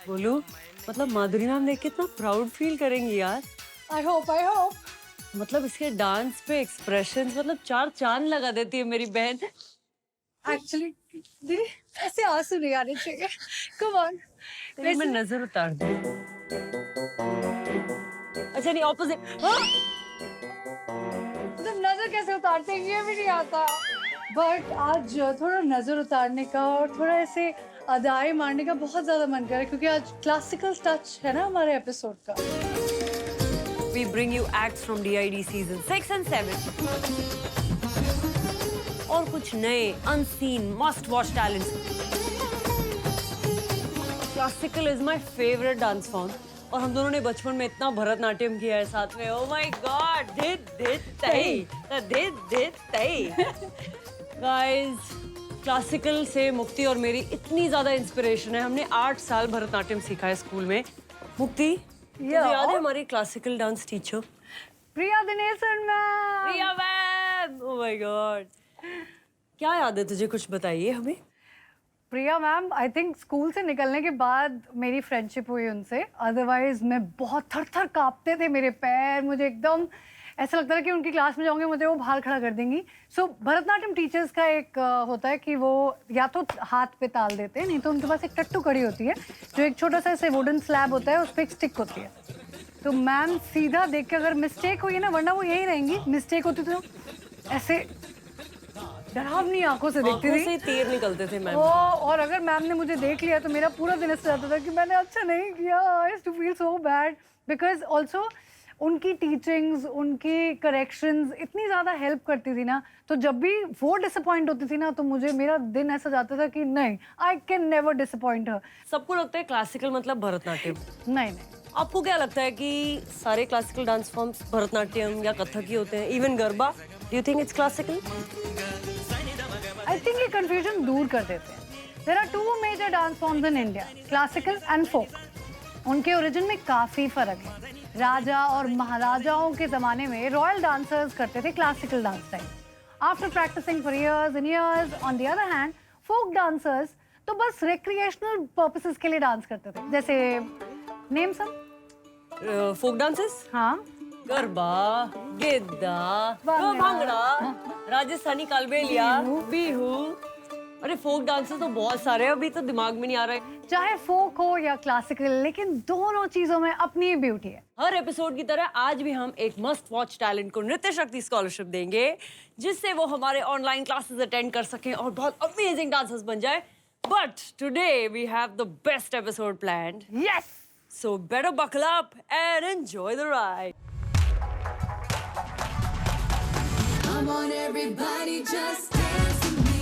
बोलू मतलब माधुरी मैम देख के इतना प्राउड फील करेंगी यार। आई होप मतलब इसके डांस पे एक्सप्रेशंस मतलब 4 चांद लगा देती है मेरी बहन। एक्चुअली दीदी ऐसे आंसू नहीं आने चाहिए। Come on. तेरी मैं नजर उतार दूं। अच्छा नहीं ऑपोजिट। मतलब नजर कैसे उतारते हैं ये भी नहीं आता। बट आज थोड़ा नजर उतारने का और थोड़ा ऐसे अदाएं मारने का बहुत ज्यादा मन कर रहा है क्योंकि आज क्लासिकल टच है ना हमारे एपिसोड का। We bring you acts from DID season 6 and 7. और कुछ नए unseen must watch talents. Classical is my favorite dance form. और हम दोनों ने बचपन में इतना भरतनाट्यम किया है साथ में। Oh my God! Guys, classical से मुक्ति और मेरी इतनी ज्यादा इंस्पिरेशन है। हमने 8 साल भरतनाट्यम सीखा है स्कूल में। मुक्ति, तुझे याद है हमारी classical dance teacher Priya Dineshan ma'am. Priya ma'am, oh my God, क्या याद है तुझे? कुछ बताइए हमें। प्रिया मैम आई थिंक स्कूल से निकलने के बाद मेरी फ्रेंडशिप हुई उनसे। अदरवाइज मैं बहुत थर-थर कांपते थे मेरे पैर। मुझे एकदम ऐसा लगता था कि उनकी क्लास में जाऊंगी मुझे वो बाहर खड़ा कर देंगी। सो भरतनाट्यम टीचर्स का एक होता है कि वो या तो हाथ पे ताल देते हैं, नहीं तो उनके पास एक टट्टू कड़ी होती है जो एक छोटा सा ऐसे वुडन स्लैब होता है, उस पर एक स्टिक होती है। तो मैम सीधा देख के अगर मिस्टेक हुई है ना, वरना वो यही रहेंगी, मिस्टेक होती तो ऐसे डरावनी आंखों से देखती थी। से तीर निकलते थे मैम। और अगर मैम ने मुझे देख लिया तो मेरा पूरा दिन ऐसा जाता था कि मैंने अच्छा नहीं किया। I used to feel so bad because also उनकी टीचिंग्स, उनकी करेक्शंस इतनी ज़्यादा हेल्प करती थी ना, तो जब भी वो डिसअपॉइंट होती थी ना तो मुझे मेरा दिन ऐसा जाता था कि नहीं, आई कैन नेवर डिसअपॉइंट हर। सबको लगता है क्लासिकल मतलब भरतनाट्यम। नहीं, आपको क्या लगता है कि सारे क्लासिकल डांस फॉर्म्स भरतनाट्यम या कथक ही होते हैं? Even garba, do you think it's classical? I think ये कंफ्यूजन दूर कर देते हैं। There are 2 major dance forms in India, classical and folk. उनके ओरिजिन में काफ़ी फर्क है। राजा और महाराजाओं के ज़माने में रॉयल डांसर्स करते थे classical dance type. After practising for years and years, on the other hand folk dancers तो बस रिक्रिएशनल पर्पसेस के लिए डांस करते थे। जैसे नेम सम फोक डांसेस? हाँ, गरबा, गिद्दा, भांगड़ा, राजस्थानी कालबेलिया, बिहू। अरे फोक डांसेस तो बहुत सारे हैं, अभी तो दिमाग में नहीं आ रहा है। चाहे फोक हो या क्लासिकल, लेकिन दोनों चीजों में अपनी ब्यूटी है। हर एपिसोड की तरह आज भी हम एक मस्ट वॉच टैलेंट को नृत्य शक्ति स्कॉलरशिप देंगे, जिससे वो हमारे ऑनलाइन क्लासेस अटेंड कर सकें और बहुत अमेजिंग डांसर्स बन जाए। But today we have the best episode planned. Yes, so better buckle up and enjoy the ride. Come on everybody, just dance with me.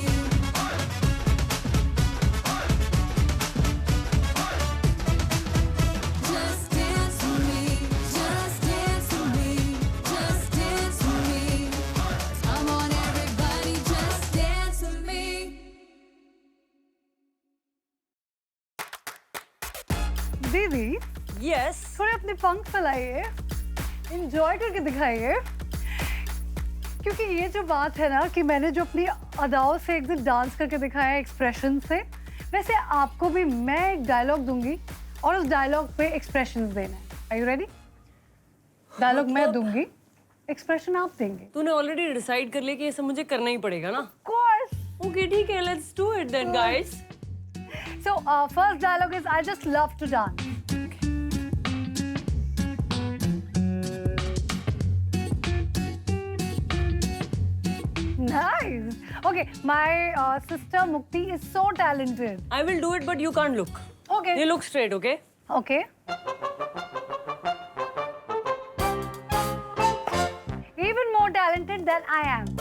Just dance with me, just dance with me, just dance with me. Come on everybody, just dance with me. दीदी yes, थोड़े अपने पंख फैलाइए, enjoy करके दिखाइए। क्योंकि ये जो बात है ना कि मैंने जो अपनी अदाओं से एक दिन डांस करके दिखाया है, एक्सप्रेशन से, वैसे आपको भी मैं एक डायलॉग दूंगी और उस डायलॉग पे एक्सप्रेशंस देना है। Are you ready? डायलॉग मैं दूंगी, एक्सप्रेशन आप देंगे। तूने ऑलरेडी डिसाइड कर लिया कि ये सब मुझे करना ही पड़ेगा ना? Of course. ओके ठीक है, let's do it then guys. So first dialogue is I just love to dance. Nice. Okay, my sister Mukti is so talented. I will do it, but you can't look. Okay. You look straight, okay? Okay. Even more talented than I am.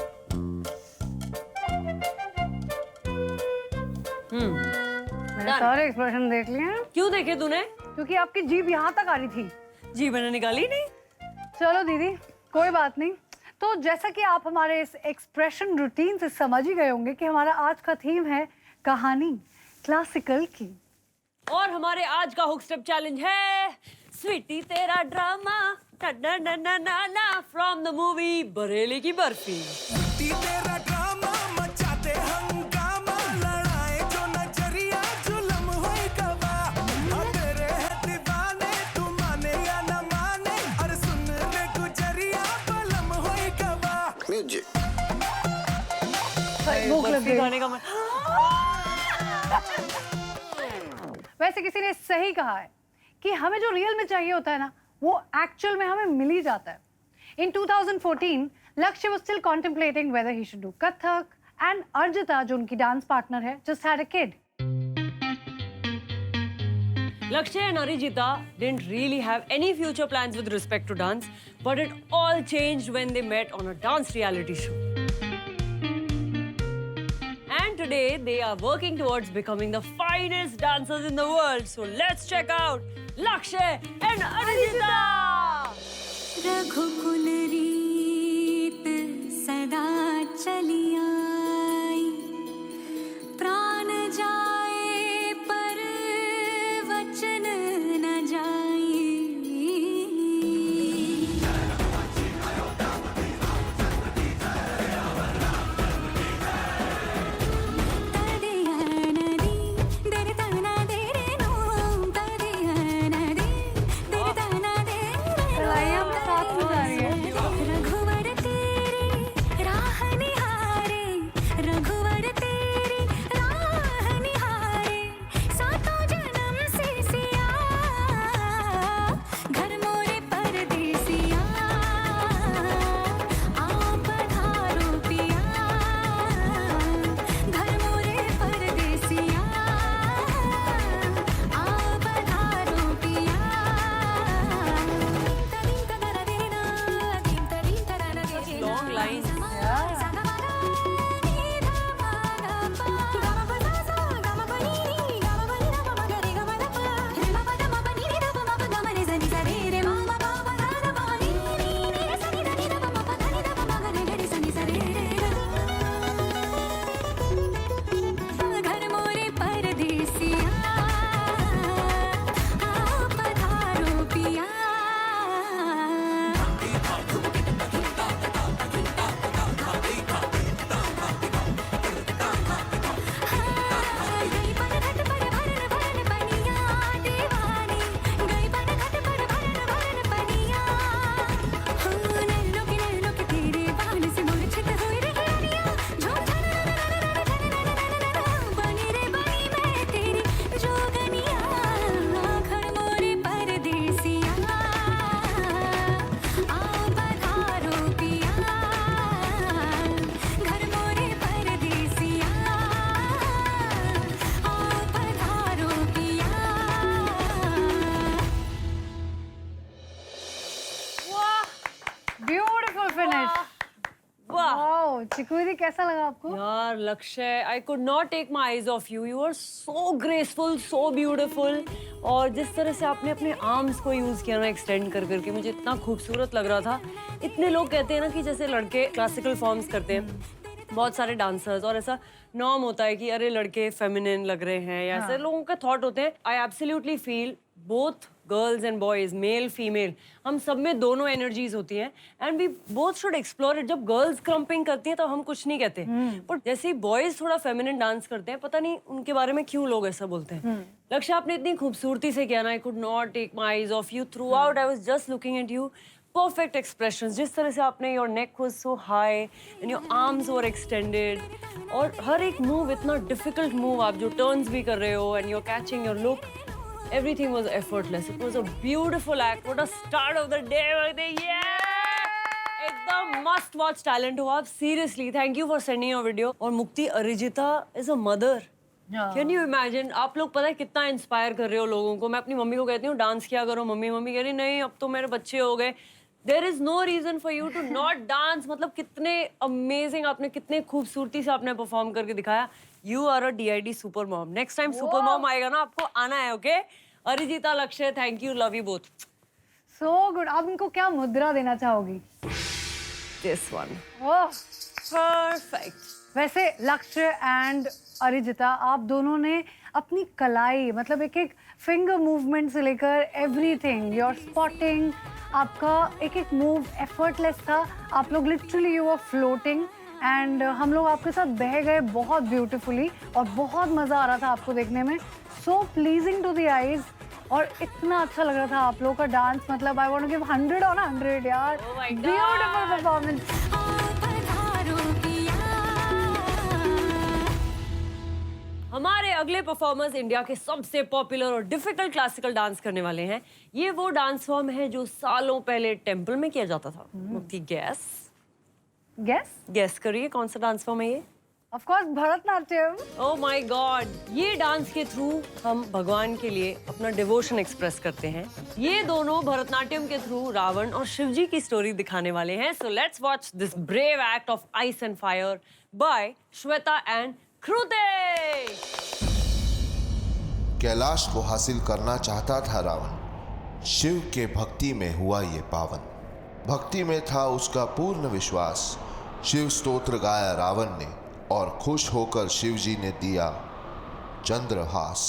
मैंने सारे expression देख लिए हैं। क्यों देखे तूने? क्योंकि आपकी जीभ यहाँ तक आ रही थी। जी मैंने निकाली नहीं। चलो दीदी, कोई बात नहीं। तो जैसा कि आप हमारे इस एक्सप्रेशन रूटीन से समझ ही गए होंगे कि हमारा आज का थीम है कहानी क्लासिकल की। और हमारे आज का हुक स्टेप चैलेंज है स्वीटी तेरा drama from the movie Bareilly की बर्फी। तेरा ड्रामा मचाते हंगामा, लड़ाए जो नजरिया जुलम होई गवा, तेरे भूख लग बर्फी गई। खाने का मन। वैसे किसी ने सही कहा है कि हमें जो रियल में चाहिए होता है ना, वो एक्चुअल में हमें मिल ही जाता है। In 2014, Lakshya was still contemplating whether he should do Kathak, and Arjita, जो उनकी डांस पार्टनर है, just had a kid. Lakshay and Arijita didn't really have any future plans with respect to dance, but it all changed when they met on a dance reality show. And today they are working towards becoming the finest dancers in the world. So let's check out Lakshay and Arijita! रघुकुल रीत सदा चली आई, प्राण जाए पर वचन न जाए। तदिया नदी दर तना दे रे नो, तदिया नदी दर तना दे रे नो। कलाइयाँ भी साथ में जा रही है। रघुवर तेरी राह निहारे, रघुवर तेरी राह निहारे, सातों जन्म से सिया, घर मोरे परदेसिया, आप पधारो पिया, घर मोरे परदेसिया, आप पधारो पिया। Long lines. घर मोरे परदेसिया, आप पधारो पिया। गई पर घट पर भरन भरन पनिया, दीवानी गई पर घट पर भरन भरन पनिया। नैनों के तेरे बाण से मूर्छित हुई रे हिरनिया, झूम बनी रे बनी मैं तेरी जोगनिया। घर मोरे परदेसिया, आप पधारो पिया, घर मोरे परदेसिया, आप पधारो पिया। Beautiful finish. Wow! Wow, chikoo दीदी कैसा लगा आपको? यार लक्ष्य, I could not take my eyes off you. You were so graceful, so beautiful. और जिस तरह से आपने अपने आर्म्स को यूज किया ना, एक्सटेंड कर करके, मुझे इतना खूबसूरत लग रहा था। इतने लोग कहते हैं ना कि जैसे लड़के क्लासिकल फॉर्म्स करते हैं, बहुत सारे डांसर्स, और ऐसा नॉर्म होता है कि अरे लड़के फेमिनिन लग रहे हैं, या ऐसे लोगों के थॉट होते हैं। I absolutely feel both girls and boys, male female, हम सब में दोनों एनर्जीज होती हैं, and we both should explore it. जब गर्ल्स क्रम्पिंग करती हैं तो हम कुछ नहीं कहते, पर जैसे ही बॉयज थोड़ा फेमिनिन डांस करते हैं, पता नहीं उनके बारे में क्यों लोग ऐसा बोलते हैं। लक्ष्य, आपने इतनी खूबसूरती से किया ना, I could not take my eyes off you throughout. I was just looking at you. Perfect expressions, जिस तरह से आपने, your neck was so high and your arms were extended, और हर एक मूव इतना डिफिकल्ट मूव, आप जो टर्न्स भी कर रहे हो and you are catching your look, everything was effortless. It was a beautiful act. What a start of the day. Yeah! एकदम must watch talent हो आप. Seriously, thank you for sending your video. और मुक्ति, अरिजिता is a mother. Can you imagine? आप लोग पता है कितना इंस्पायर कर रहे हो लोगों को. मैं अपनी मम्मी को कहती हूँ डांस किया करो, मम्मी कह रही नहीं, अब तो मेरे बच्चे हो गए. There is no reason for you to not dance. मतलब कितने amazing, आपने कितने खूबसूरती से आपने परफॉर्म करके दिखाया. You are a DID super mom. Next time super mom आएगा ना, आपको आना है, okay? अरिजिता, लक्ष्य, thank you, love you both. So good. आप इनको क्या मुद्रा देना चाहोगी? This one. Oh, Perfect. वैसे लक्ष्य एंड अरिजिता, आप दोनों ने अपनी कलाई, मतलब एक एक फिंगर मूवमेंट से लेकर एवरीथिंग, योर स्पॉटिंग, आपका एक एक मूव एफर्टलेस था. आप लोग literally you were floating, and हम लोग आपके साथ बह गए बहुत ब्यूटीफुली, और बहुत मज़ा आ रहा था आपको देखने में. सो प्लीजिंग टू द आईज, और इतना अच्छा लग रहा था आप लोगों का डांस. मतलब I want to give 100 on 100 यार. Oh my God. Beautiful performance. आप पधारो पिया, हमारे अगले परफॉर्मर्स इंडिया के सबसे पॉपुलर और डिफिकल्ट क्लासिकल डांस करने वाले हैं। ये वो डांस फॉर्म है जो सालों पहले टेंपल में किया जाता था। मुक्ति गैस गेस करिए कौन सा डांस फॉर्म है ये? Of course Bharatanatyam. Oh my God, ये डांस के थ्रू हम भगवान के लिए अपना डिवोशन एक्सप्रेस करते हैं। ये दोनों भरतनाट्यम के थ्रू रावण और शिवजी की स्टोरी दिखाने वाले हैं। So let's watch this brave act of ice and fire by Shweta and Kriti. Kailash को हासिल करना चाहता था रावण। शिव के भक्ति में हुआ ये पावन। भक्ति में था उसका पूर्ण विश्वास। शिव स्तोत्र गाया रावण ने और खुश होकर शिव जी ने दिया चंद्रहास।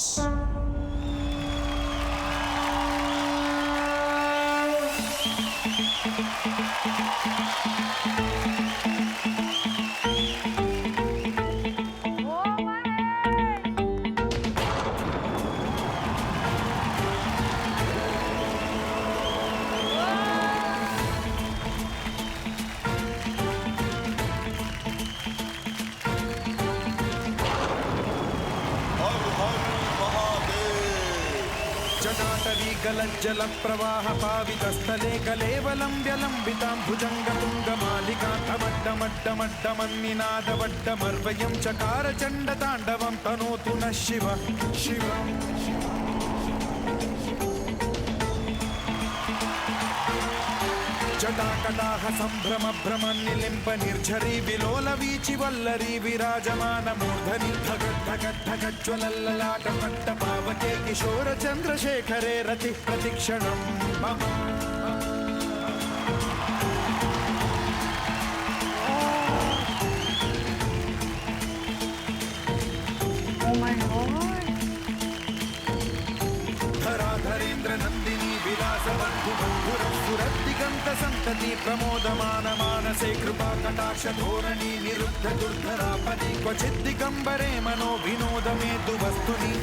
जटाटवी गलज्जल प्रवाह पावितस्थले कलेवलं व्यलम्बितां भुजङ्गतुङ्गमालिकान्तमड्डमड्डमड्डमन्निनादवड्डमर्वयं चकार चण्डताण्डवं तनोतु नः शिवः शिवम्। जटाकटाह सम्भ्रम भ्रमन् निलिम्प निर्झरी विलोल वीचि वल्लरी विराजमान मूर्धनि धगत् धगत् धगज्ज्वलल्ललाट पट्ट पावके किशोर चन्द्रशेखरे रति प्रतिक्षणं मम। Oh my God. धराधरेन्द्र नन्दिनी विलासबन्धु बन्धुरस्फुरद्दिगन्त सन्तति प्रमोदमान मानसे कृपा कटाक्ष धोरणी निरुद्ध दुर्धरापदि क्वचित् दिगम्बरे मनो विनोद मे तु वस्तुनि।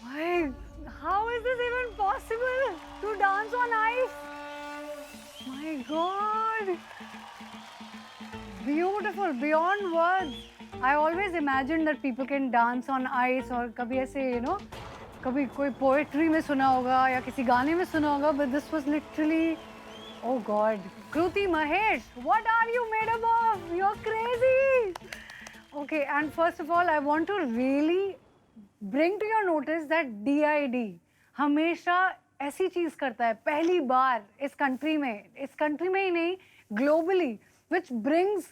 Why? How is this even possible to dance on ice? My God. Beautiful, beyond words. I always imagined that people can dance on ice और कभी ऐसे कभी कोई पोएट्री में सुना होगा या किसी गाने में सुना होगा, but this was literally, oh God. Kruti, Mahesh, what are you made up of? You're crazy. Okay, and first of all, I want to really bring to your notice that DID हमेशा ऐसी चीज करता है पहली बार इस country में ही नहीं, globally, which brings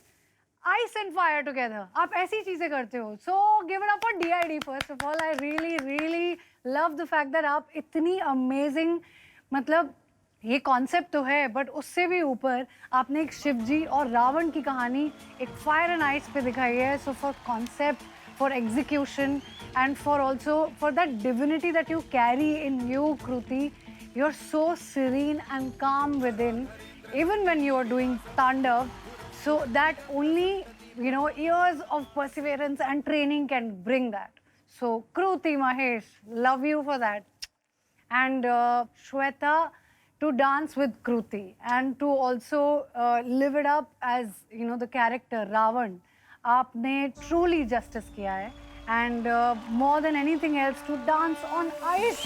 ice and fire together. आप ऐसी चीजें करते हो. So give it up for DID. First of all, I really love the fact that आप इतनी amazing, मतलब ये कॉन्सेप्ट तो है, बट उससे भी ऊपर आपने एक शिवजी और रावण की कहानी एक फायर एंड आइस पे दिखाई है. So for concept, for execution and for also for that divinity that you carry in you, Kriti, you are so serene and calm within, even when you are doing तांडव. So that only, years of perseverance and training can bring that. So Kruti, Mahesh, love you for that. And Shweta, to dance with Kruti and to also live it up as, the character Ravan, आपने truly justice किया है. And more than anything else, to dance on ice.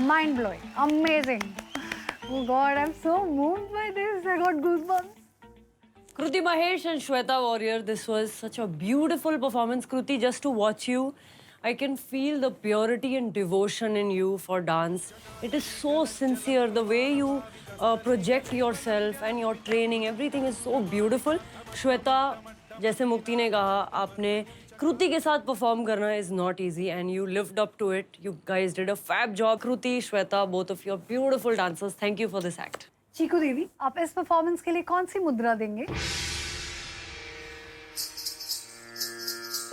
Mind-blowing, amazing. Oh God, I'm so moved by this. I got goosebumps. Kruti, Mahesh and Shweta Warrior, this was such a beautiful performance. Kruti, just to watch you, I can feel the purity and devotion in you for dance. It is so sincere, the way you project yourself and your training, everything is so beautiful. Shweta, जैसे मुक्ति ने कहा, आपने Kruti के साथ perform करना is not easy and you lived up to it. You guys did a fab job. Kruti, Shweta, both of you are beautiful dancers. Thank you for this act. चीकू दीदी, आप इस परफॉर्मेंस के लिए कौन सी मुद्रा देंगे?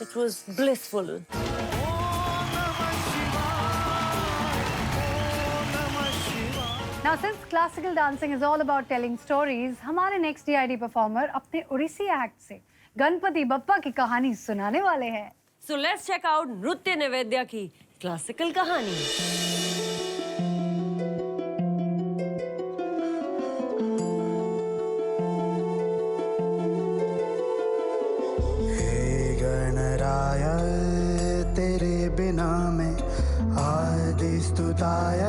It was blissful. Now, since classical dancing is all about telling stories, हमारे next DID performer अपने उड़ीसी एक्ट से गणपति बप्पा की कहानी सुनाने वाले हैं। So let's check out नृत्य निवेद्या की क्लासिकल कहानी। हे गणराय तेरे बिना मैं आदि स्तुताय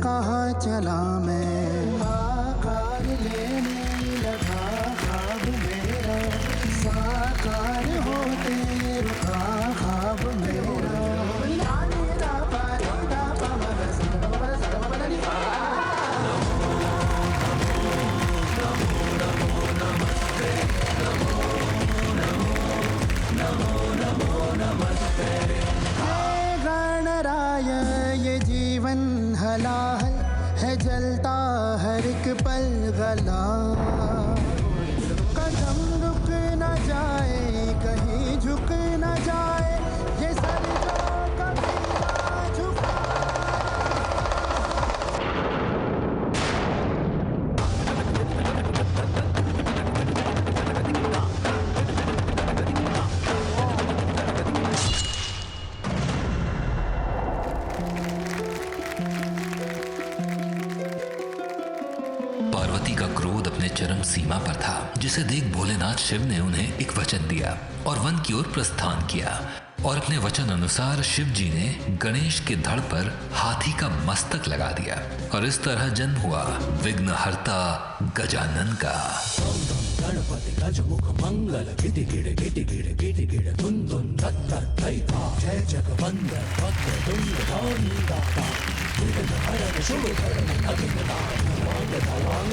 कहाँ चला मैं आकार लेने लगा ख्वाब मेरा साकार होते रुका ख्वाब मेरा गणराय ये जीवन हलाहल है जलता हर एक पल गला कदम रुक न जाए कहीं झुक न जाए ये सर जो कभी ना झुका पार्वती का क्रोध अपने चरम सीमा पर था, जिसे देख भोलेनाथ शिव ने उन्हें एक वचन दिया और वन की ओर प्रस्थान किया। और अपने वचन अनुसार शिव जी ने गणेश के धड़ पर हाथी का मस्तक लगा दिया और इस तरह जन्म हुआ विघ्नहर्ता गजानन का। गणपति गजमुख मंगल गिटि गिड़ गिटि गिड़ गिटि गिड़ धुन धुन रत्तर थैथा जय जगवंदन वक्र तुंग गौरी दाता विघ्न हरण शुभ करण अभिनता वांग धावांग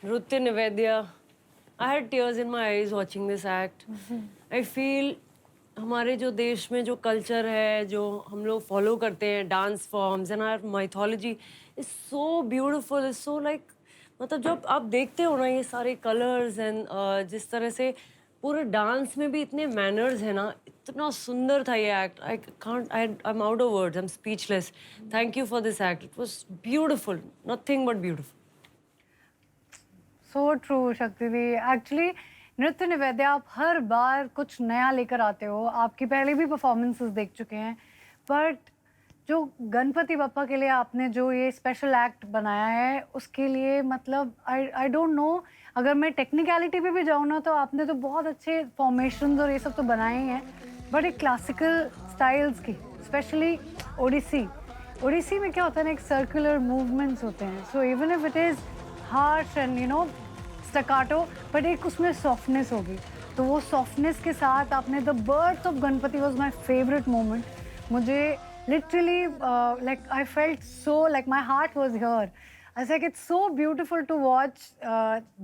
नृत्य निवेद्या, I had tears in my eyes watching this act. I feel हमारे जो देश में जो कल्चर है, जो हम लोग फॉलो करते हैं, dance forms and our mythology is so beautiful, is so like, मतलब जब आप देखते हो ना ये सारे कलर्स एंड जिस तरह से पूरे डांस में भी इतने मैनर्स हैं ना, इतना सुंदर था ये act. I am out of words, I am speechless. Thank you for this act, it was beautiful, nothing but beautiful. So true शक्ति दी। एक्चुअली नृत्य निवेद्या, आप हर बार कुछ नया लेकर आते हो। आपकी पहले भी परफॉर्मेंसेस देख चुके हैं, बट जो गणपति बप्पा के लिए आपने जो ये स्पेशल एक्ट बनाया है, उसके लिए मतलब आई डोंट नो, अगर मैं टेक्निकलिटी पे भी जाऊँ ना, तो आपने तो बहुत अच्छे फॉर्मेशंस और ये सब तो बनाए ही हैं, बट एक क्लासिकल स्टाइल्स की, स्पेशली ओडिसी में क्या होता है ना, एक सर्कुलर मूवमेंट्स होते हैं। So even if it is harsh and you know staccato, but एक उसमें सॉफ्टनेस होगी। तो वो सॉफ्टनेस के साथ आपने the birth of Ganpati was my favourite moment. मुझे literally like I felt so like my heart was here. I was like it's so beautiful to watch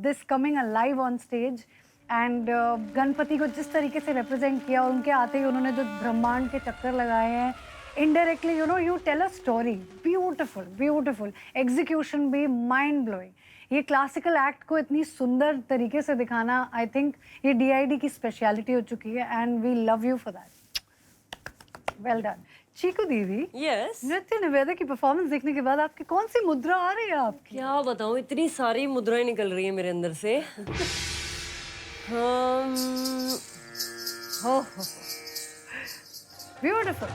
this coming alive on stage. And Ganpati को जिस तरीके से represent किया, और उनके आते ही उन्होंने जो ब्रह्मांड के चक्कर लगाए हैं, indirectly you know you tell a story. Beautiful execution भी माइंड ब्लोइंग। ये क्लासिकल एक्ट को इतनी सुंदर तरीके से दिखाना, आई थिंक ये DID की स्पेशलिटी हो चुकी है, and we love you for that. Well done. Cheeku दीदी, यस, नृत्य निवेद्या की परफॉर्मेंस देखने के बाद आपकी कौन सी मुद्रा आ रही है आपकी? क्या बताऊं, इतनी सारी मुद्राएं निकल रही है मेरे अंदर से। Beautiful.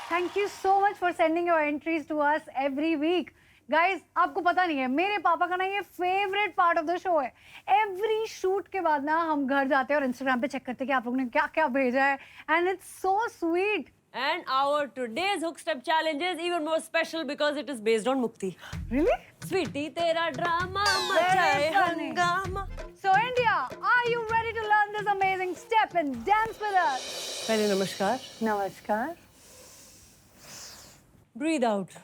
Thank you so much for sending your entries to us every week. Guys आपको पता नहीं है, मेरे पापा का ना ये favourite part of the show है। एवरी शूट के बाद ना हम घर जाते हैं और इंस्टाग्राम पे चेक करते हैं कि आप लोगों ने क्या क्या भेजा है, and it's so sweet. And our today's hook step challenge is even more special because it is based on Mukti. Really? Sweetie, तेरा ड्रामा मचाए funny. हंगामा। So India, are you ready to learn this amazing step and dance with us? पहले नमस्कार। नमस्कार। Breathe out.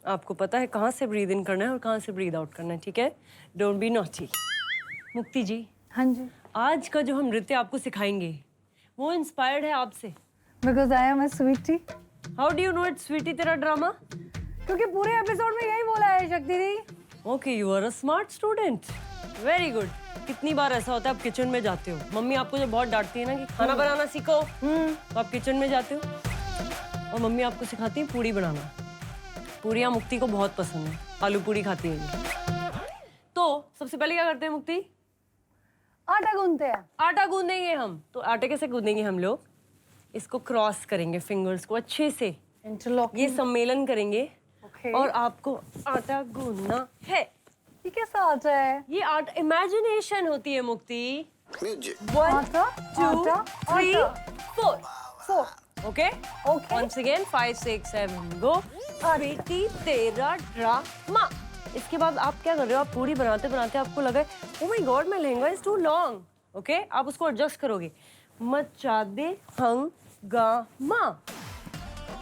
आपको पता है कहाँ से breathe in करना है और कहाँ से breathe out करना है, ठीक है? Don't be naughty. मुक्ति जी, हाँ जी। आज का जो हम नृत्य आपको सिखाएंगे, वो इंस्पायर्ड है आपसे। Because I am a sweetie. How do you know it's Sweetie तेरा ड्रामा? क्योंकि पूरे एपिसोड में यही बोला है शक्ति दी। Okay, you are a smart student. Very good. कितनी बार ऐसा होता है आप किचन में जाते हो, मम्मी आपको जब बहुत डांटती है ना कि खाना बनाना सीखो, तो आप किचन में जाते हो और मम्मी आपको सिखाती है पूड़ी बनाना। पूड़ियाँ मुक्ति को बहुत पसंद है, आलू पूड़ी खाती है ये। तो सबसे पहले क्या करते हैं मुक्ति? आटा गूंथते हैं। आटा गूंदेंगे हम। तो आटे कैसे गूंदेंगे हम लोग? इसको क्रॉस करेंगे फिंगर्स को अच्छे से, इंटरलॉक। ये सम्मेलन करेंगे Okay. और आपको आटा गूंदना है। ये कैसा आटा है? ये आर्ट इमेजिनेशन होती है मुक्ति। आटा, 2 आटा, 3 आटा। 4 4। Okay Okay. once again 5 6 7 गो। बेटी तेरा ड्रामा। इसके बाद आप क्या कर रहे हो? आप पूरी बनाते बनाते आपको लगा ओ माय गॉड मैं lehenga is too long. Okay आप उसको एडजस्ट करोगे। मचा दे हंगामा,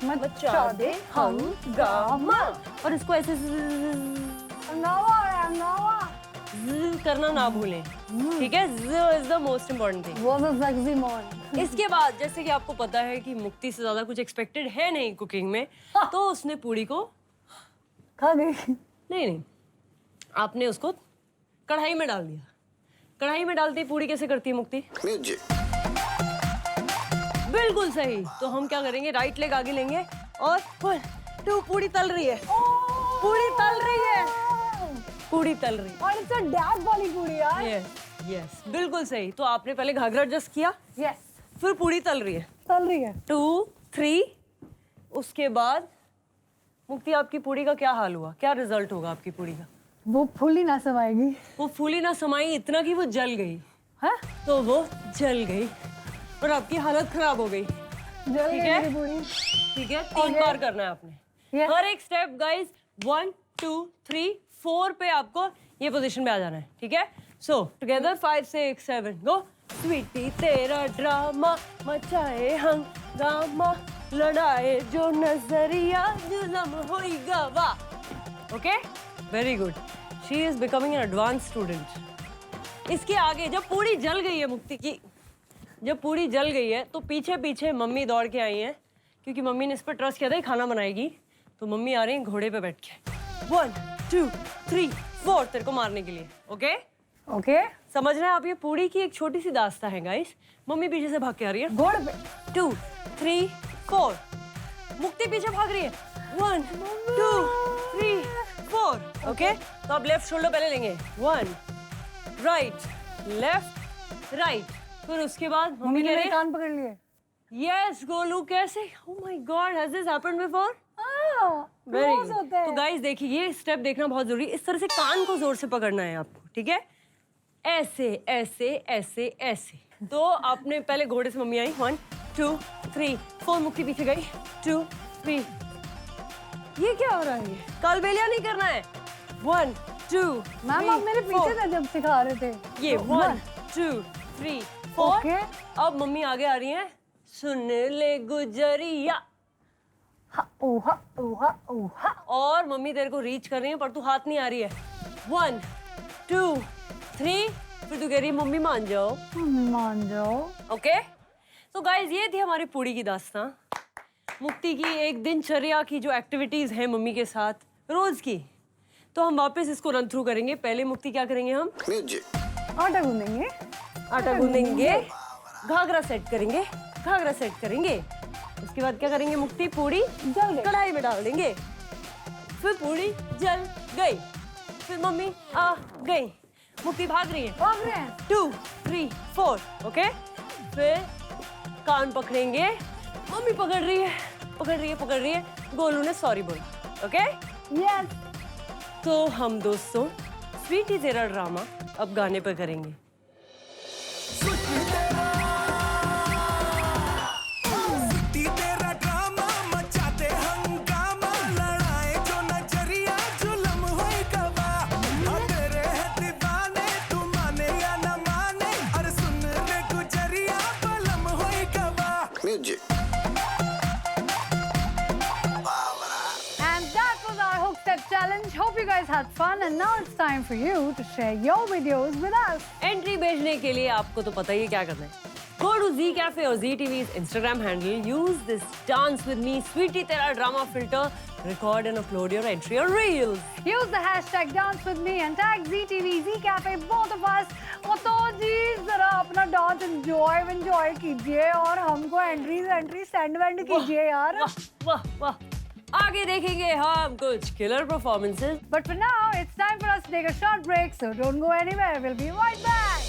मचा दे हंगामा। और इसको ऐसे हंगामा है, हंगामा। करना ना भूलें, ठीक है? Is the most important thing. वो तो सेक्सी मॉन। इसके बाद जैसे कि आपको पता है कि मुक्ति से ज्यादा कुछ एक्सपेक्टेड है नहीं कुकिंग में, तो उसने पूड़ी को खा गई। नहीं आपने उसको कढ़ाई में डाल दिया। कढ़ाई में डालती पूड़ी कैसे करती है मुक्ति? बिल्कुल सही। तो हम क्या करेंगे, राइट लेग आगे लेंगे और 1 2 पूड़ी तल रही है, पूड़ी तल रही है, पूड़ी तल रही है। और इट्स अ डैब वाली पूड़ी यार। यस बिल्कुल सही। तो आपने पहले घाघरा एडजस्ट किया, यस, फिर पूड़ी तल रही है। तल रही है। 2 3 उसके बाद मुक्ति आपकी पूड़ी का क्या हाल हुआ? क्या रिजल्ट होगा आपकी पूड़ी का? वो फूली ना समाएगी। वो फूली ना समाई इतना कि वो जल गई। हाँ? तो वो जल गई और आपकी हालत खराब हो गई। जल ठीक गई है? मेरी पूड़ी। ठीक है, 3 बार करना है आपने। Yes. हर एक स्टेप गाइस 1 2 3 4 पे आपको ये पोजीशन पे आ जाना है, ठीक है? सो टुगेदर 5 6 7 गो। स्वीटी तेरा ड्रामा मचाए हंगामा, लड़ाए जो नजरिया जुल्म होइगा वाह। Okay very good. She is becoming an advance student. इसके आगे जब पूरी जल गई है मुक्ति की, जब पूरी जल गई है तो पीछे पीछे मम्मी दौड़ के आई हैं, क्योंकि मम्मी ने इस पर ट्रस्ट किया था खाना बनाएगी। तो मम्मी आ रही हैं घोड़े पे बैठ के 1 2 3 4 तेरे को मारने के लिए। ओके ओके, समझ रहे हैं आप? ये पूड़ी की एक छोटी सी दास्ता है गाइस। मम्मी पीछे से भाग के आ रही है घोड़े पे। 2 3 4 मुक्ति पीछे भाग रही है 1 2 3 4। ओके तो आप लेफ्ट शोल्डर पहले लेंगे 1 राइट लेफ्ट राइट। फिर उसके बाद मम्मी मम्मी ने कह मेरे रही है कान पकड़ लिए। यस गोलू कैसे? Oh my God has this happened before? Very very good. तो गाइस देखिए ये स्टेप देखना बहुत जरूरी है। इस तरह से कान को जोर से पकड़ना है आपको, ठीक है? ऐसे ऐसे ऐसे ऐसे। तो आपने पहले घोड़े से मम्मी आई 1 2 3 4 मुक्ति पीछे गई 2 3। ये क्या हो रहा है? ये कालबेलिया नहीं करना है। 1 2 मैम आप मेरे पीछे थे जब सिखा रहे थे। ये 1 2 3 4। ओके। अब मम्मी आगे आ रही हैं, सुन ले गुजरिया। ओहा ओहा ओहा। और मम्मी तेरे को रीच कर रही है पर तू हाथ नहीं आ रही है। 1 2 3 फिर तू कह रही है मम्मी मान जाओ। मान जाओ। ओके तो गाइज ये थी हमारी पूड़ी की दास्तां, मुक्ति की एक दिनचर्या की जो एक्टिविटीज हैं मम्मी के साथ रोज की। तो हम वापस इसको रन थ्रू करेंगे। पहले मुक्ति क्या करेंगे हम? आटा गूंदेंगे। आटा गूंदेंगे, घाघरा सेट करेंगे, घाघरा सेट करेंगे। उसके बाद क्या करेंगे मुक्ति? पूड़ी जल गई। कढ़ाई में डाल देंगे। फिर पूड़ी जल गई, फिर मम्मी आ गई, मुक्ति भाग रही है भाग रहे हैं। 2 3 4। ओके फिर कान पकड़ेंगे, मम्मी पकड़ रही है पकड़ रही है पकड़ रही है। गोलू ने सॉरी बोला। Okay yes. तो हम दोस्तों स्वीटी तेरा ड्रामा अब गाने पे करेंगे। तेरा ड्रामा मचाते हंगामा लड़ाए जो नजरिया जुलम होई गवा तेरे है दीवाने तू माने या न माने और सुन रे गुजरिया बलम होई गवा And that was our hook step challenge. Hope you guys had fun. And now it's time for you to share your videos with us. Entry भेजने के लिए आपको तो पता ही है क्या करना है। Go to Z Cafe or ZTV's Instagram handle. Use this dance with me, Sweetie Tera drama filter. Record and upload your entry or reels. Use the hashtag dance with me and tag ZTV, Z Cafe, both of us. और तो जी जरा अपना dance enjoy कीजिए और हमको entry send कीजिए यार। वाह वाह वाह। आगे देखेंगे हम कुछ killer performances. But for now, it's time for us to take a short break, so don't go anywhere. We'll be right back.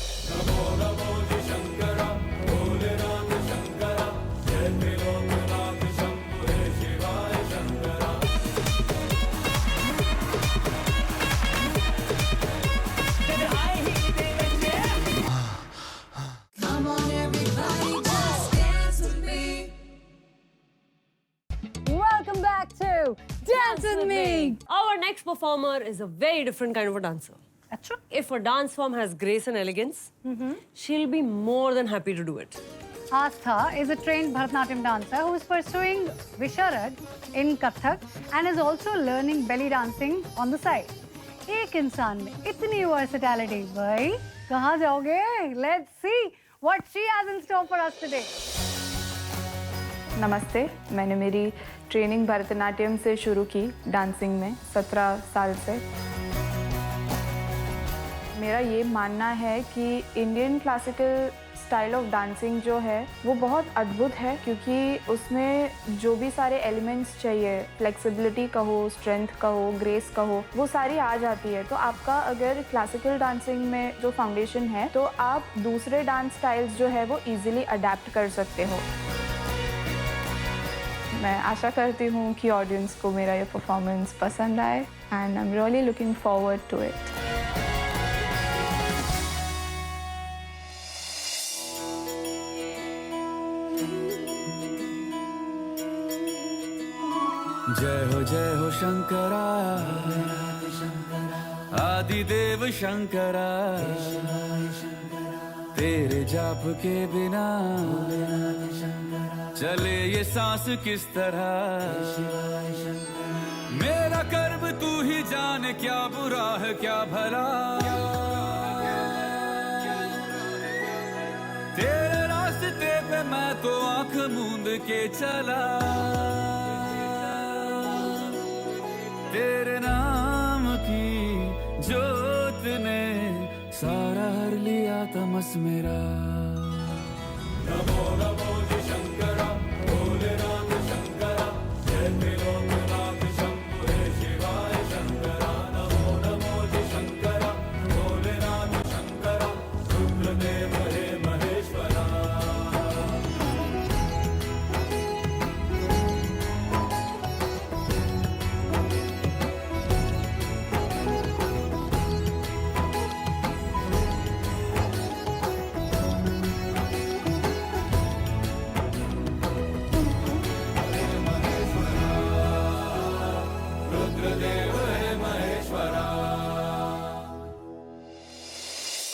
Come on, everybody, just dance with me. Welcome back to Dance with Me. Our next performer is a very different kind of a dancer. अच्छा, If a dance form has grace and elegance, she'll be more than happy to do it. Astha is a trained Bharatanatyam dancer who is pursuing Visharad in Kathak and is also learning belly dancing on the side. एक इंसान में इतनी versatility, भाई कहाँ जाओगे? Let's see what she has in store for us today. नमस्ते, मैंने मेरी ट्रेनिंग भरतनाट्यम से शुरू की डांसिंग में 17 साल से। मेरा ये मानना है कि Indian classical style of dancing जो है वो बहुत अद्भुत है, क्योंकि उसमें जो भी सारे एलिमेंट्स चाहिए, फ्लेक्सिबिलिटी कहो, स्ट्रेंथ कहो, ग्रेस कहो, वो सारी आ जाती है। तो आपका अगर क्लासिकल डांसिंग में जो फाउंडेशन है तो आप दूसरे डांस स्टाइल्स जो है वो इजीली अडेप्ट कर सकते हो। मैं आशा करती हूँ कि ऑडियंस को मेरा ये परफॉर्मेंस पसंद आए and I am really looking forward to it. जय हो शंकरा आदिदेव शंकरा, तेरे जाप के बिना चले ये सांस किस तरह। मेरा कर्म तू ही जाने, क्या बुरा है क्या भला। तेरे रास्ते पे मैं तो आंख मूंद के चला, तेरे नाम की जोत ने सारा हर लिया तमस मेरा। नमो नमो जी शंकरा, भोलेनाथ शंकरा, जय त्रिलोकनाथ शंभु हे शिवाय शंकरा। नमो नमो जी शंकरा, भोलेनाथ शंकरा, रुद्रदेव हे Maheshwara.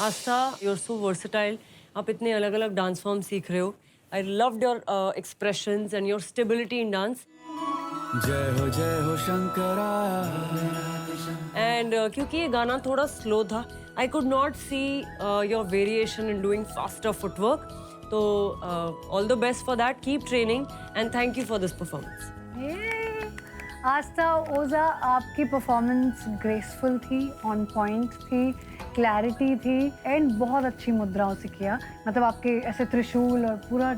Astha, you're so versatile. आप इतने अलग-अलग डांस फॉर्म सीख रहे हो. I loved your expressions and your stability in dance. जय हो शंकरा। And क्योंकि ये गाना थोड़ा स्लो था, I could not see your variation in doing faster footwork. So all the best for that. Keep training and thank you for this performance. आस्था ओजा, आपकी performance graceful थी, ऑन पॉइंट थी, क्लैरिटी थी एंड बहुत अच्छी मुद्राओं से किया। मतलब आपके ऐसे त्रिशूल और पूरा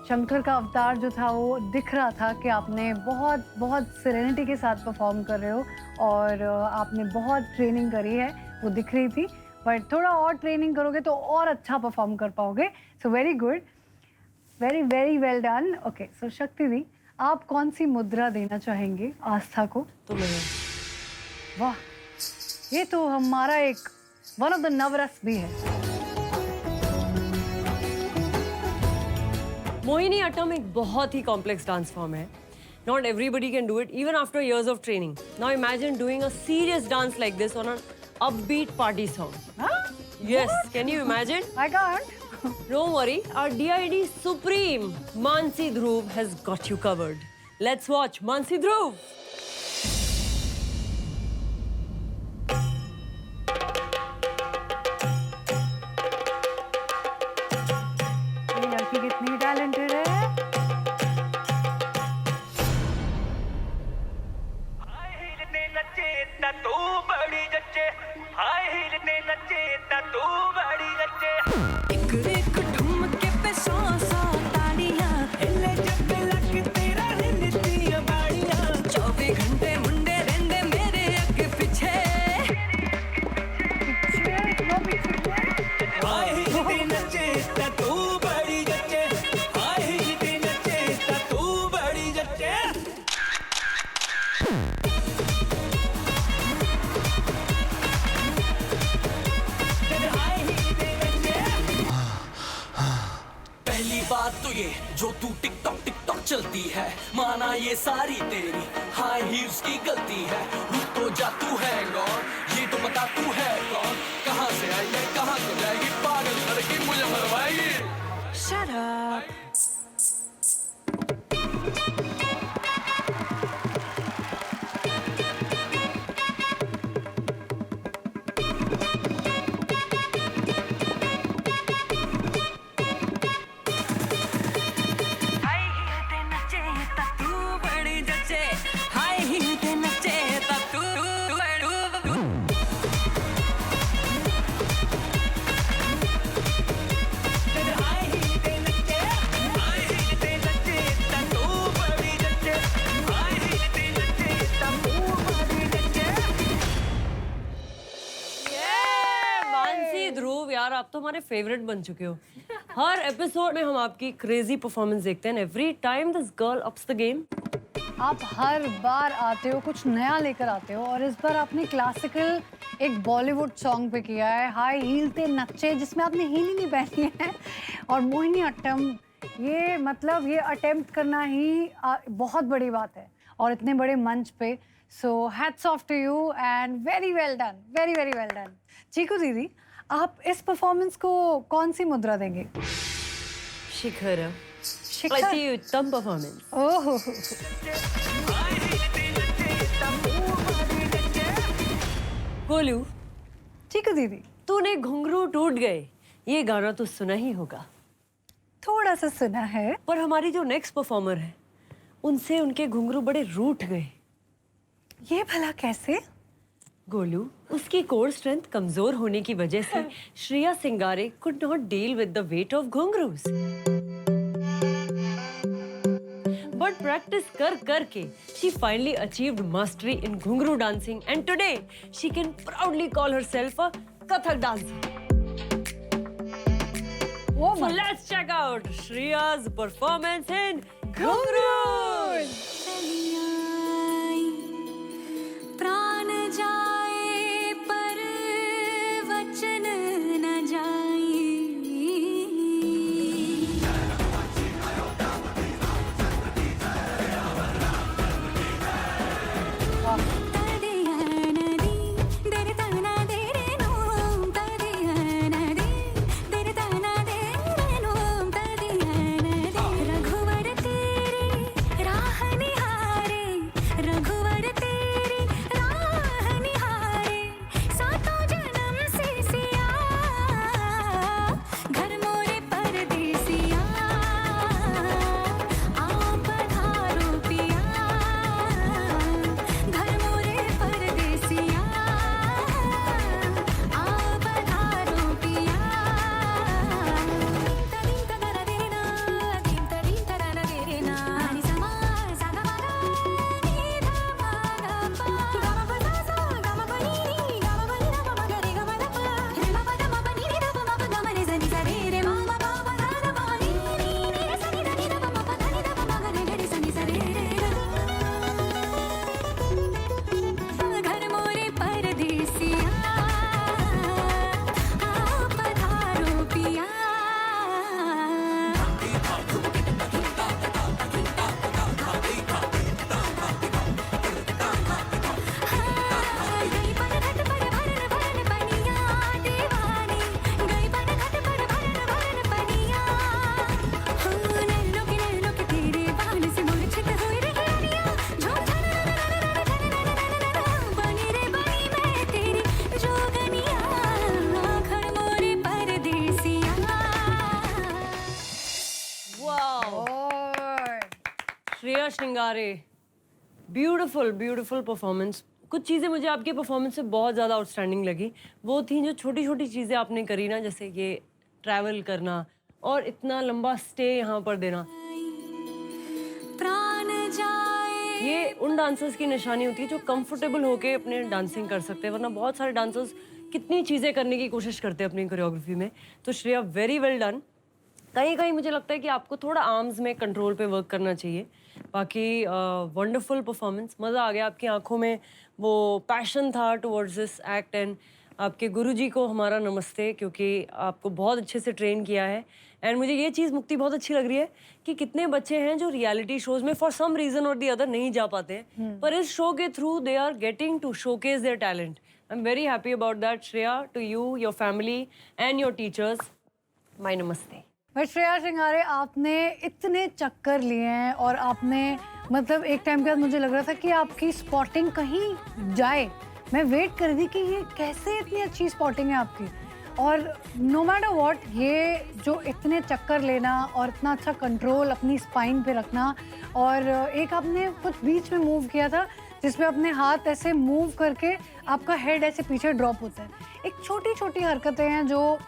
शंकर का अवतार जो था वो दिख रहा था कि आपने बहुत बहुत सेरेनिटी के साथ परफॉर्म कर रहे हो और आपने बहुत ट्रेनिंग करी है, वो दिख रही थी। बट थोड़ा और ट्रेनिंग करोगे तो और अच्छा परफॉर्म कर पाओगे। So very good, very very well done. Okay, so Shakti दी, आप कौन सी मुद्रा देना चाहेंगे आस्था को? तो मैं वाह, ये तो हमारा एक वन ऑफ द नवरस भी है। मोहिनी अट्टम एक बहुत ही कॉम्प्लेक्स डांस फॉर्म है. Not everybody can do it, even after years of training. Now imagine doing a serious dance like this on an upbeat party song. Huh? Yes, What? can you imagine? I can't. Don't worry, our DID Supreme, Mansi Dhruv, has got you covered. Let's watch Mansi Dhruv. ये लड़की कितनी talented है। बात तो ये जो तू TikTok चलती है, माना ये सारी तेरी हाई हील्स की गलती है। रुक तो जा, तू है कौन, ये तो बता तू है कौन, कहाँ से आई है कहाँ को जाएगी, पागल लड़की मुझे मरवाएगी। Shut up. यार आप तो हमारे फेवरेट बन चुके हो। हर एपिसोड में हम आपकी क्रेजी परफॉर्मेंस देखते हैं। Every time this girl ups the game. आप हर बार आते हो, कुछ नया लेकर आते हो, और इस बार आपने क्लासिकल एक बॉलीवुड सॉन्ग पे किया है, हाई हील ते नच्चे, जिसमें आपने हील ही नहीं पहनी है। और मोहिनी अट्टम, ये मतलब ये अटेम्प्ट करना ही बहुत बड़ी बात है, और इतने बड़े मंच पे। So hats off to you and very well done, very very well done. Cheeku दीदी, आप इस परफॉर्मेंस को कौन सी मुद्रा देंगे? शिखर। शिखर? अति उत्तम परफॉर्मेंस। ओह, गोलू, चीकू दीदी, तूने घुंघरू टूट गए, ये गाना तो सुना ही होगा। थोड़ा सा सुना है। पर हमारी जो नेक्स्ट परफॉर्मर है, उनसे उनके घुंघरू बड़े रूठ गए। ये भला कैसे? गोलू, उसकी कोर स्ट्रेंथ कमजोर होने की वजह से श्रेया सिंगारे could not deal with the weight of घुंघरूस। But practice कर करके she finally achieved mastery in घुंघरू dancing and today she can proudly call herself a Kathak dancer. Oh So let's check out Shreya's performance in घुंघरू। प्राण जाए पर वचन न जाए, तदिया नदी दर तना देरे नोम, तदिया नदी दर तना देरे नोम, तदिया नदी रघुवर तेरे Shreya Shrungare, beautiful beautiful performance. कुछ चीज़ें मुझे आपके परफॉर्मेंस से बहुत ज़्यादा आउटस्टैंडिंग लगी। वो थी जो छोटी छोटी चीज़ें आपने करी ना, जैसे ये ट्रैवल करना और इतना लंबा स्टे यहाँ पर देना। प्राण जाए ये उन डांसर्स की निशानी होती है जो कंफर्टेबल होके अपने डांसिंग कर सकते हैं, वरना बहुत सारे डांसर्स कितनी चीज़ें करने की कोशिश करते हैं अपनी कोरियोग्राफी में। तो श्रेया, वेरी वेल डन। कहीं कहीं मुझे लगता है कि आपको थोड़ा आर्म्स में कंट्रोल पे वर्क करना चाहिए। बाकी वंडरफुल परफॉर्मेंस, मज़ा आ गया। आपकी आंखों में वो पैशन था टुवर्ड्स दिस एक्ट। एंड आपके गुरुजी को हमारा नमस्ते, क्योंकि आपको बहुत अच्छे से ट्रेन किया है। एंड मुझे ये चीज़ मुक्ति बहुत अच्छी लग रही है कि कितने बच्चे हैं जो रियलिटी शोज़ में फॉर सम रीज़न और दी अदर नहीं जा पाते हैं, पर इस शो के through they are getting to showcase their talent. I am very happy about that. Shreya, to you, your family and your teachers, my namaste. But Shreya Shringare, आपने इतने चक्कर लिए हैं और आपने मतलब एक टाइम के बाद मुझे लग रहा था कि आपकी स्पॉटिंग कहीं जाए। मैं वेट कर रही थी कि ये कैसे इतनी अच्छी स्पॉटिंग है आपकी। और नो मैटर व्हाट, ये जो इतने चक्कर लेना और इतना अच्छा कंट्रोल अपनी स्पाइन पे रखना, और एक आपने कुछ बीच में मूव किया था जिसमें अपने हाथ ऐसे मूव करके आपका हेड ऐसे पीछे ड्रॉप होता है। एक छोटी छोटी हरकतें हैं जो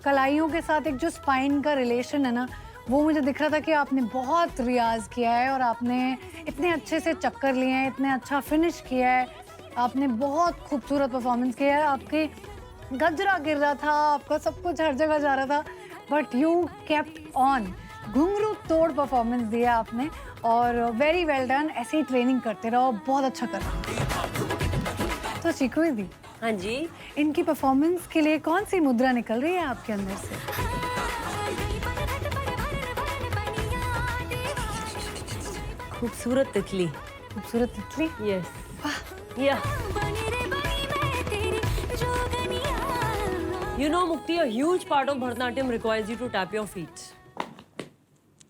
कलाइयों के साथ एक जो स्पाइन का रिलेशन है ना, वो मुझे दिख रहा था कि आपने बहुत रियाज किया है और आपने इतने अच्छे से चक्कर लिए हैं, इतने अच्छा फिनिश किया है, आपने बहुत खूबसूरत परफॉर्मेंस किया है। आपके गजरा गिर रहा था, आपका सब कुछ हर जगह जा रहा था, बट यू केप्ट ऑन। घुंघरू तोड़ परफॉर्मेंस दिया आपने और वेरी वेल डन। ऐसे ही ट्रेनिंग करते रहो, बहुत अच्छा कर रहा। तो चिकू दी, हाँ जी, इनकी परफॉर्मेंस के लिए कौन सी मुद्रा निकल रही है आपके अंदर से? खूबसूरत तितली। खूबसूरत तितली। यस, या you know, Mukti, a huge part of Bharatanatyam requires you to tap your feet.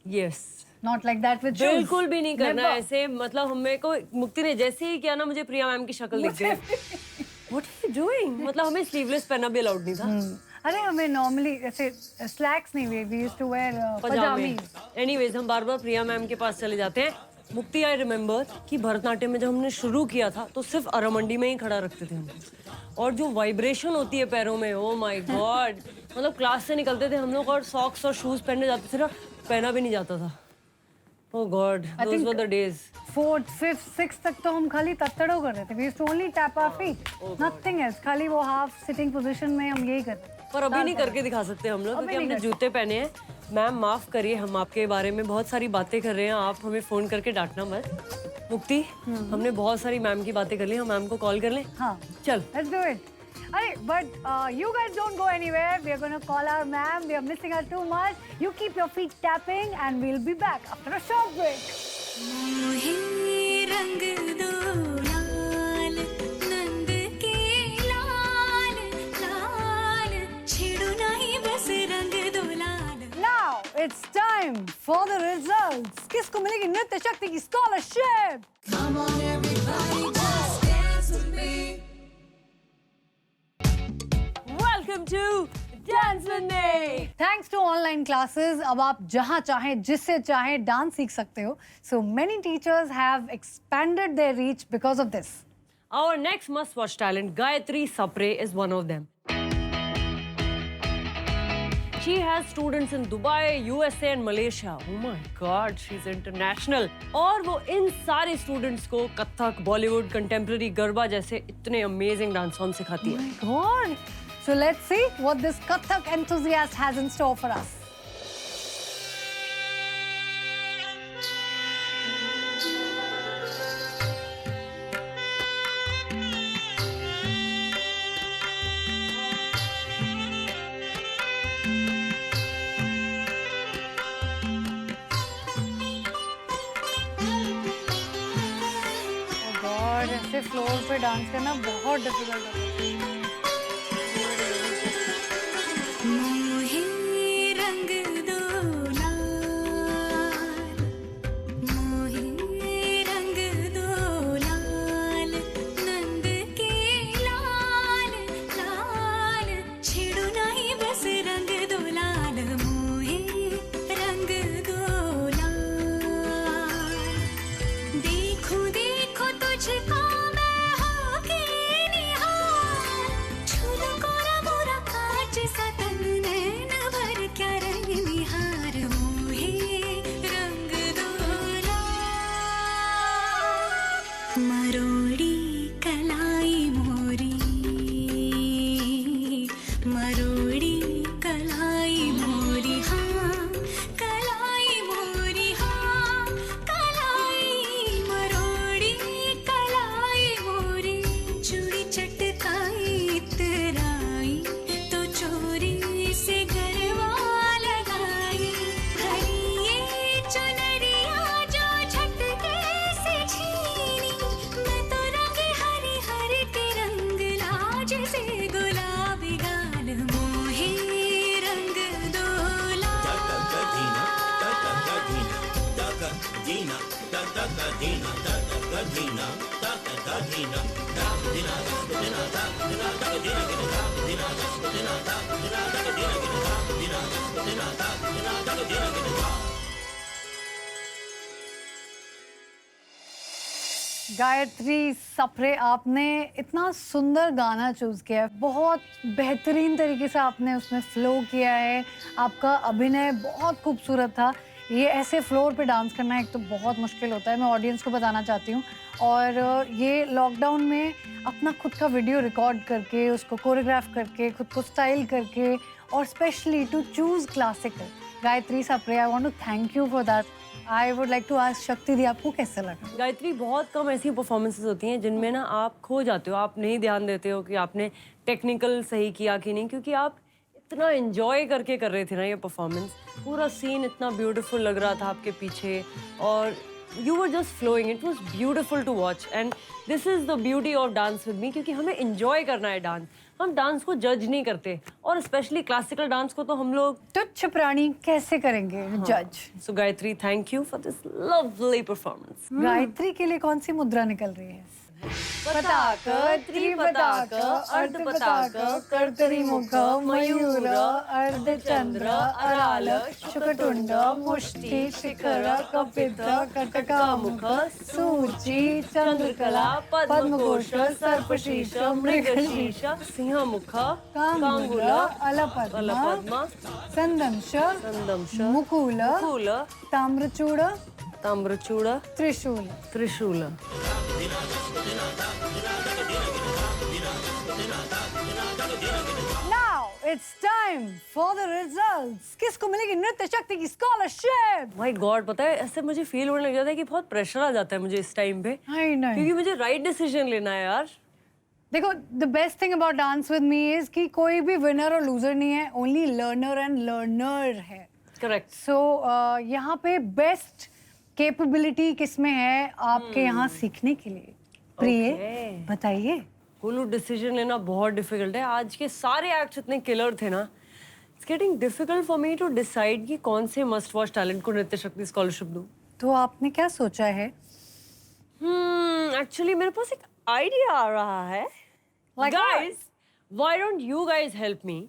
Yes. Not like that with shoes. बिल्कुल भी नहीं करना Never. ऐसे। मतलब हमें को मुक्ति ने जैसे ही किया ना, मुझे प्रिया मैम की शक्ल दिख गई। What are you doing? मतलब हमें स्लीवलेस पहनना भी अलाउड नहीं था। अरे हमें नॉर्मली ऐसे स्लैक्स नहीं, वी यूज्ड टू वेयर पजामे। एनीवेज, हम बार बार प्रिया मैम के पास चले जाते हैं। मुक्ति, आई रिमेम्बर कि भरतनाट्यम में जब हमने शुरू किया था तो सिर्फ अरामंडी में ही खड़ा रखते थे हम, और जो वाइब्रेशन होती है पैरों में, ओ माय गॉड। मतलब क्लास से निकलते थे हम लोग और सॉक्स और शूज पहनने जाते थे ना, पहना भी नहीं जाता था। Oh god, those were the days. 4th, 5th, 6th तक तो हम खाली तत्तड़ो कर रहे थे। We used to only tap our feet, nothing else. खाली वो हाफ सिटिंग पोजीशन में हम यही करते। पर अभी नहीं करके दिखा सकते हम लोग, क्योंकि हमने जूते पहने हैं। मैम माफ करिए, हम आपके बारे में बहुत सारी बातें कर रहे हैं, आप हमें फोन करके डांटना मत। मुक्ति, हमने बहुत सारी मैम की बातें कर ली, हम मैम को कॉल कर लें? हाँ, चल, लेट्स डू इट। अरे but you guys don't go anywhere. We are going to call our ma'am. We are missing her too much. You keep your feet tapping and we'll be back after a short break. मोहे रंग दो लाल, नंद के लाल लाल, छेड़ो नहीं बस रंग दो लाल। Now it's time for the results. किसको मिलेगी नृत्य शक्ति की scholarship? Come on everybody, just dance with me. Welcome to dance with me. Thanks to online classes, अब आप जहाँ चाहें जिससे चाहें डांस सीख सकते हो. So many teachers have expanded their reach because of this. Our next must-watch talent, Gayatri Sapre, is one of them. She has students in Dubai, USA and Malaysia. Oh my God, she's international. और वो इन सारे students को Kathak, Bollywood, contemporary, garba जैसे इतने amazing dance form सिखाती है. God. So let's see what this Kathak enthusiast has in store for us. Oh God, ऐसे floor पे डांस करना बहुत डिफिकल्ट होता है. मोहे रंग दो लाल, मोहे रंग दो लाल, नंद के लाल लाल, छेड़ो नहीं बस रंग दो लाल, मोहे रंग दो लाल। मरोड़ी कलाई मोरी, मरोड़ी कलाई मोरी, हाँ कलाई मोरी, हाँ कलाई, मरोड़ी कलाई मोरी, चूड़ी चटकाई इतराई तो चोरी से गरबा लगाई, हरिये चुनरिया जो झटके से छीनी, मैं तो रंगे हरे हरे के रंग लाज से, गुलाबी गाल मोहे रंग दोला। गायत्री सप्रे, आपने इतना सुंदर गाना चूज किया है, बहुत बेहतरीन तरीके से आपने उसमें फ्लो किया है, आपका अभिनय बहुत खूबसूरत था। ये ऐसे फ्लोर पे डांस करना एक तो बहुत मुश्किल होता है, मैं ऑडियंस को बताना चाहती हूँ। और ये लॉकडाउन में अपना खुद का वीडियो रिकॉर्ड करके, उसको कोरियोग्राफ करके, खुद को स्टाइल करके, और specially to choose classical, Gayatri Sapre, I want to thank you for that. I would like to ask Shakti di, आपको कैसा लगा? गायत्री, बहुत कम ऐसी परफॉर्मेंसेस होती हैं जिनमें ना आप खो जाते हो, आप नहीं ध्यान देते हो कि आपने टेक्निकल सही किया कि नहीं, क्योंकि आप इतना एंजॉय करके कर रहे थे ना ये परफॉर्मेंस। पूरा सीन इतना ब्यूटीफुल लग रहा था आपके पीछे, और you were just flowing, it was beautiful to watch. And this is the beauty of dance with me, क्योंकि हमें एंजॉय करना है डांस, हम डांस को जज नहीं करते, और स्पेशली क्लासिकल डांस को तो हम लोग तुच्छ प्राणी कैसे करेंगे जज। So Gayatri, thank you for this lovely performance. Gayatri के लिए कौन सी मुद्रा निकल रही है? पताक, त्रिपताक, अर्धपताक, कर्तरीमुख, मयूर, अर्धचंद्र, अराल, शुकटुंड, मुष्टि, शिखर, कपित, कटकामुख, सूची, चंद्रकला, पद्मघोष, सर्पशीर्ष, मृगशीर्ष, सिंहमुख, कांगुल, अलपद्म, संदंश, मुकुल, ताम्रचूड़, त्रिशूल। Now it's time for the results. किसको मिलेगी नृत्य शक्ति की स्कॉलरशिप? माय गॉड, पता है ऐसे मुझे फील होने लग जाता है कि बहुत प्रेशर आ जाता है मुझे इस टाइम पे, क्योंकि मुझे राइट डिसीजन लेना है यार। देखो, the best thing about dance with me is कि कोई भी विनर और लूजर नहीं है, ओनली लर्नर एंड लर्नर है। करेक्ट। सो यहाँ पे बेस्ट कैपेबिलिटी किसमें है आपके यहाँ सीखने के लिए? प्रिय, बताइए। कोई डिसीजन लेना बहुत डिफिकल्ट है, आज के सारे एक्ट्स इतने किलर थे ना, it's getting difficult for me to decide कि कौन से मस्ट वॉच टैलेंट को नृत्य शक्ति स्कॉलरशिप दूं। तो आपने क्या सोचा है? एक्चुअली मेरे पास एक आइडिया आ रहा है। Guys, why don't you guys help me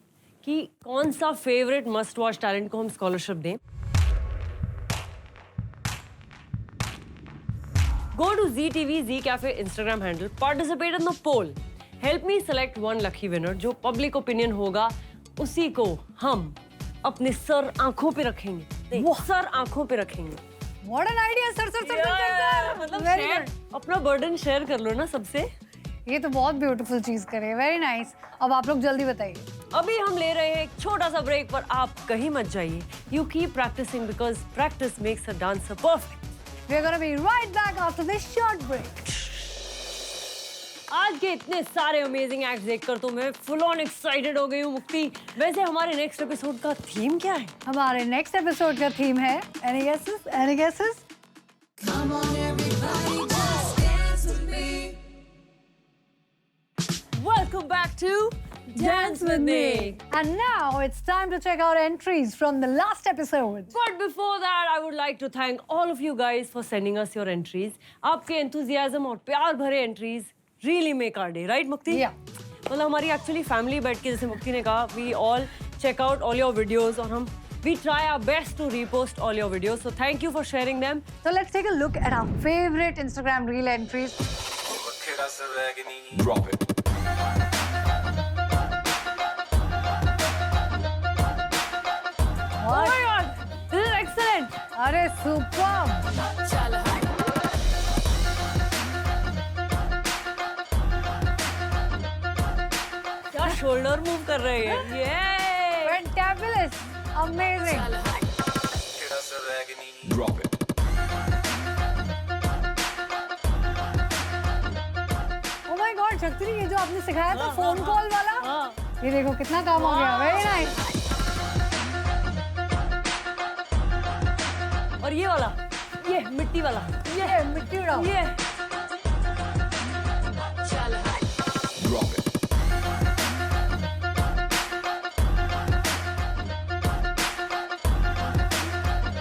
कि कौन सा फेवरेट मस्ट वॉच टैलेंट को हम स्कॉलरशिप दें। Go to ZTV Z Cafe Instagram handle, participate in the poll, help me select one lucky winner। जो पब्लिक ओपिनियन होगा उसी को हम अपने सर आंखों पे रखेंगे, सर आंखों पे रखेंगे। What an idea, sir. मतलब शेयर, अपना बर्डन शेयर कर लो ना सबसे। ये तो बहुत ब्यूटीफुल चीज करे, वेरी नाइस। अब आप लोग जल्दी बताइए। अभी हम ले रहे हैं एक छोटा सा ब्रेक, पर आप कहीं मत जाइए। You keep practicing because practice makes a dancer perfect। We're gonna be right back after this short break. आज के इतने सारे अमेजिंग एक्ट देखकर तो मैं फुल ऑन एक्साइटेड हो गई हूँ मुक्ति। वैसे हमारे नेक्स्ट एपिसोड का थीम क्या है? हमारे नेक्स्ट एपिसोड का थीम है Any guesses? Any guesses? Come on everybody, just dance with me. Welcome back to Dance with me. And now it's time to check out entries from the last episode. But before that, I would like to thank all of you guys for sending us your entries. आपके enthusiasm और प्यार भरे entries really make our day, right मुक्ति? Yeah. मतलब हमारी actually family बैठ के, जैसे मुक्ति ने कहा, we all check out all your videos और हम we try our best to repost all your videos. So thank you for sharing them. So let's take a look at our favorite Instagram reel entries. Drop it. Oh my God, this is excellent. अरे superb. Shoulder move कर रही है। ये Fantabulous, amazing. Drop it. Oh my God, शक्ति ये जो आपने सिखाया था फोन कॉल वाला, हाँ। ये देखो कितना काम हो गया। Very nice. और ये वाला, ये मिट्टी वाला, ये मिट्टी उड़ाओ। ये Drop it.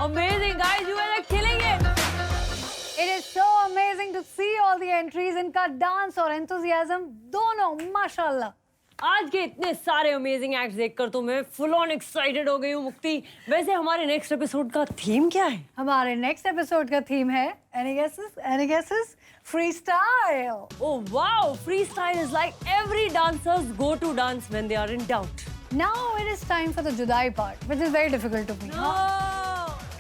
amazing guys, you are like killing it. It is so amazing to see all the entries. इनका डांस और enthusiasm दोनों माशाल्लाह। आज के इतने सारे अमेजिंग एक्ट्स देखकर तो मैं फुल ऑन एक्साइटेड हो गई हूँ मुक्ति। वैसे हमारे नेक्स्ट एपिसोड का थीम क्या है? हमारे नेक्स्ट एपिसोड का थीम है Any guesses? Any guesses? Freestyle. Oh wow, freestyle is like every dancer's go-to dance when they are in doubt. Now it is time for the Judai part, which is very difficult to me. Oh.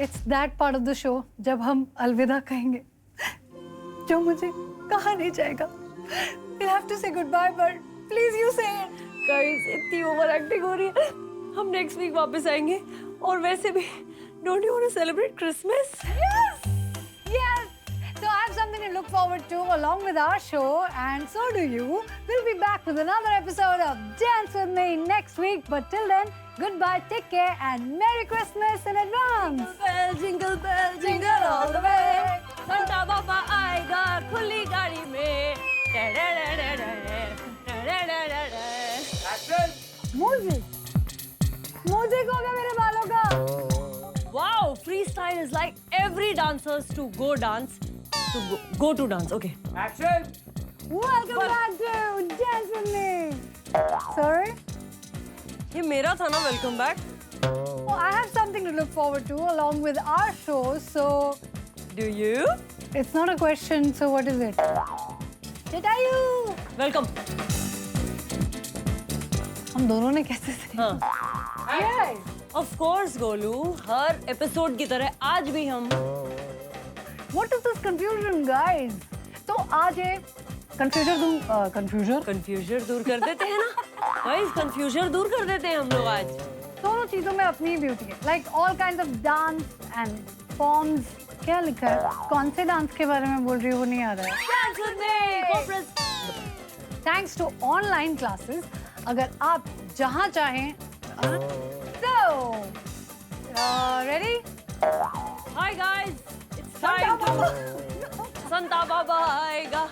It's that part of the show जब हम अलविदा कहेंगे, जो मुझे कहा नहीं जाएगा. We'll have to say goodbye, but please you say it. Guys, इतनी ओवर एक्टिंग हो रही है। हम नेक्स्ट वीक वापस आएंगे और वैसे भी don't you want to celebrate Christmas? Yes, yes. So I have something to look forward to along with our show, and so do you. We'll be back with another episode of Dance With Me next week. But till then, goodbye, take care, and Merry Christmas in advance. Jingle bell, jingle all the way. Santa Baba आएगा खुली गाड़ी में। Music हो गया मेरे बालों का. Wow, freestyle is like every dancers to go dance, go to dance. Okay. Welcome back to Dance With Me. Sorry? ये मेरा था ना welcome back. Oh, I have something to look forward to along with our show, so Do you? it's not a question, so what is it? Jadayu! Welcome. हम दोनों ने कैसे सुनी? हाँ. Yes. Of course, Golu. Her episode की तरह आज भी हम What is this confusion, guys? तो आज ये कंफ्यूजन दूर कर देते हैं ना. Guys, कंफ्यूजन दूर कर देते हैं हम लोग आज. दोनों चीजों में अपनी ब्यूटी है. Like all kinds of dance and forms. क्या लिखा है? कौन से डांस के बारे में बोल रही हो वो नहीं आ रहा है. Dance with me. Thanks to online classes, अगर आप जहाँ चाहें. So, ready? Hi guys, it's time to Santa Baba आएगा.